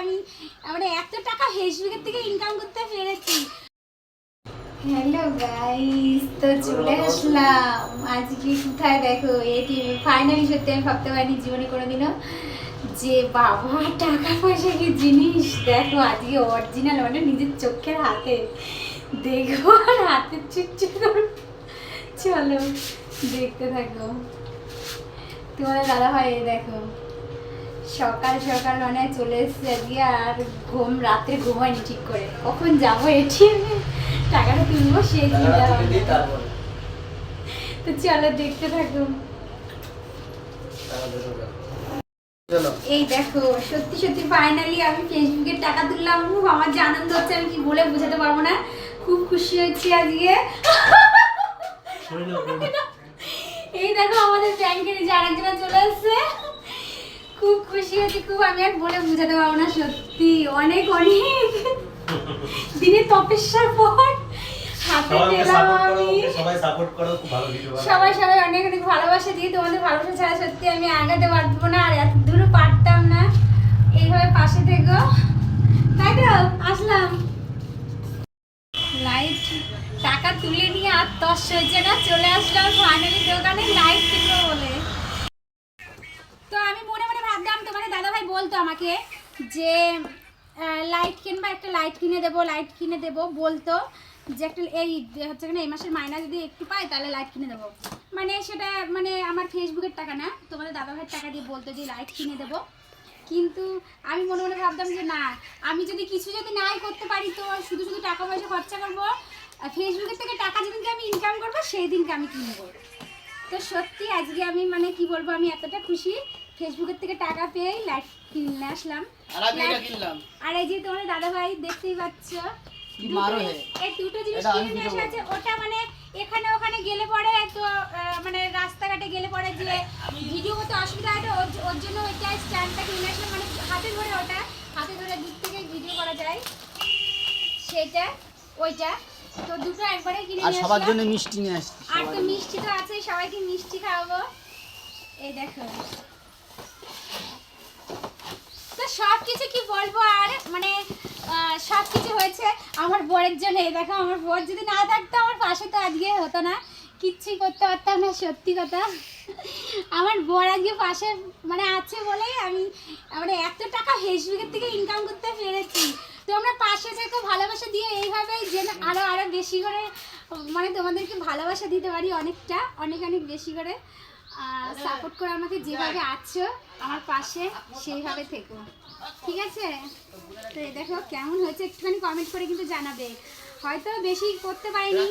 আমি মানে এত টাকা ফেসবুকের থেকে ইনকাম করতে পেরেছি। হ্যালো গাইস, তো চলে আসলাম আজকে কোথায় দেখো এটিএম। ফাইনালি সত্যি আমি ভাবতে পারিনি জীবনে কোনোদিনও যে বাবা টাকা পয়সা কি জিনিস। দেখো আজকে অরিজিনাল মানে নিজের চোখের হাতে দেখো আর হাতের চুচু করো। চলো দেখতে থাকো। তোমাদের দাদা ভাই দেখো সকাল সকাল মানে চলে এসছে আজকে, আর রাত্রে ঘুমায়নি ঠিক করে। কখন যাবো এটিএমে টাকাটা তুলবো সেই চিন্তা ভাবনা। তো চলো দেখতে থাকো। এই দেখো সত্যি সত্যি ফাইনালি আমি ফেসবুকের টাকা তুললাম। আমার যে আনন্দ হচ্ছে আমি কি বলে বোঝাতে পারবো না। খুব খুশি হচ্ছি আজকে। এই দেখো আমাদের ব্যাংকের যে আরেকজনা চলে আসছে, খুব খুশি হচ্ছি খুব। আমি আর বলে বোঝাতে পারবো না, সত্যি অনেক অনেক দিনের তপস্যার পর হাতে পেলাম আমি। সবাই সবাই অনেক অনেক ভালোবাসা দিয়ে, তোমাদের ভালোবাসা ছাড়া সত্যি আমি আগাতে পারবো না, আর এত দূর পারতাম না। এইভাবে পাশে থেকো, তাই তো আসলাম। লাইট টাকা তুলে নিয়ে আর তস হয়েছে না, চলে আসলাম ফাইনালি দোকানে লাইট কিনবো বলে। তো আমি মনে মনে ভাবলাম, তোমাদের দাদাভাই বলতো আমাকে যে লাইট কিনবা, একটা লাইট কিনে দেবো, লাইট কিনে দেবো বলতো যে একটা এই হচ্ছে কিনা এই মাসের মাইনা যদি একটু পাই তাহলে লাইট কিনে দেবো। মানে সেটা মানে আমার ফেসবুকের টাকা না, তোমাদের দাদাভাইয়ের টাকা দিয়ে বলতো যে লাইট কিনে দেবো। কিন্তু আমি মনে মনে ভাবতাম যে না, আমি যদি কিছু যদি নাই করতে পারি তো শুধু শুধু টাকা পয়সা খরচা করবো, ফেসবুকের থেকে টাকা যেদিনকে আমি ইনকাম করবো সেই দিনকে আমি কিনবো। তো সত্যি আজকে আমি মানে কি বলবো, আমি এতটা খুশি ফেসবুকের থেকে টাকা পেয়ে লাইট কিনে আসলাম। আর এই যে তোমার দাদা ভাই দেখতেই পাচ্ছ এই দুটো জিনিস কিনে আসা আছে। ওটা মানে এখানে ওখানে গেলে পরে তো মানে রাস্তাঘাটে গেলে পরে যে ভিডিও করতে অসুবিধা হয়, ওর জন্য ওইটা স্ট্যান্ডটা কিনে আসলাম। মানে হাতে ধরে, ওটা হাতে ধরে দূর থেকে ভিডিও করা যায় সেটা, ওইটা। তো দুটো একবারে কিনে নিয়ে আসলাম। আর সবার জন্য মিষ্টি নিয়ে আসছি। আর তো মিষ্টি তো আছেই, সবাইকে মিষ্টি খাওয়াবো। এই দেখো তো সব কিছু কি বলবো, আর মানে সব কিছু হয়েছে আমার বরের জন্য। এই দেখো আমার বর যদি না থাকতো আমার পাশে তো আজকে হতো না, কিচ্ছুই করতে পারতাম না। সত্যি কথা আমার বর আজকে পাশে মানে আছে বলেই আমি মানে এত টাকা ফেসবুকের থেকে ইনকাম করতে পেরেছি। তোমরা পাশে থেকো, ভালোবাসা দিয়ে এইভাবেই যেন আরো আরো বেশি করে মানে তোমাদেরকে ভালোবাসা দিতে পারি, অনেকটা অনেক অনেক বেশি করে। সাপোর্ট করে আমাকে যেভাবে আছো আমার পাশে সেইভাবে থেকো, ঠিক আছে? তো দেখো কেমন হয়েছে একটুখানি কমেন্ট করে কিন্তু জানাবে। হয়তো বেশি করতে পারিনি,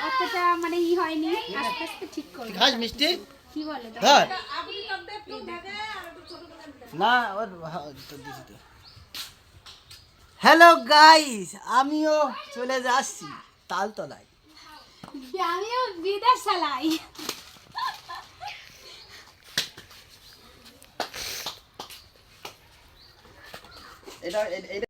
অতটা মানে হয়নি, আস্তে আস্তে ঠিক করবো। কি বলে না? হ্যালো গাইস, আমিও চলে যাচ্ছি তালতলায়। আমিও বিদেশ চালাই। এটা